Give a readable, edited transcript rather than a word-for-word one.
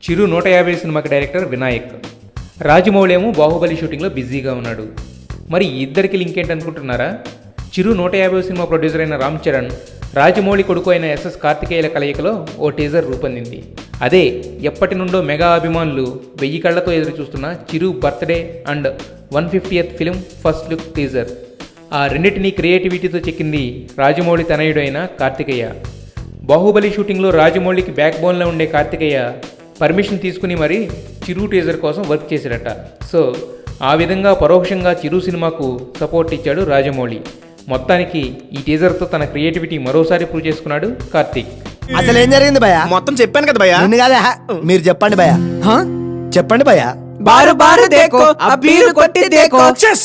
చిరు 150 సినిమాకి డైరెక్టర్ వినాయక్. రాజమౌళి ఏమో బాహుబలి షూటింగ్లో బిజీగా ఉన్నాడు. మరి ఈ ఇద్దరికి లింక్ ఏంటనుకుంటున్నారా? చిరు 150 సినిమా ప్రొడ్యూసర్ అయిన రామ్ చరణ్, రాజమౌళి కొడుకు అయిన ఎస్ఎస్ కార్తికేయుల కలయికలో ఓ టీజర్ రూపొందింది. అదే ఎప్పటి నుండో మెగా అభిమానులు 1000 కళ్లతో ఎదురు చూస్తున్న Chiru birthday and 150th film first look teaser. ఆ రెండింటినీ క్రియేటివిటీతో చెక్కింది రాజమౌళి తనయుడు అయిన కార్తికేయ. బాహుబలి షూటింగ్లో రాజమౌళికి బ్యాక్ బోన్లో ఉండే కార్తికేయ పర్మిషన్ తీసుకుని మరీ చిరు టీజర్ కోసం వర్క్ చేశాడట. సో ఆ విధంగా పరోక్షంగా చిరు సినిమాకు సపోర్ట్ ఇచ్చాడు రాజమౌళి. మొత్తానికి ఈ టీజర్తో తన క్రియేటివిటీ మరోసారి ప్రూవ్ చేసుకున్నాడు కార్తీక్. అసలు ఏం జరిగింది భయ? మొత్తం చెప్పాను కదా భయ. నిన్ను కాదా, మీరు చెప్పండి భయ. చెప్పండి భయ. బారు బారు దేకో అబ్బీరు కొట్టి దేకో. Cheers.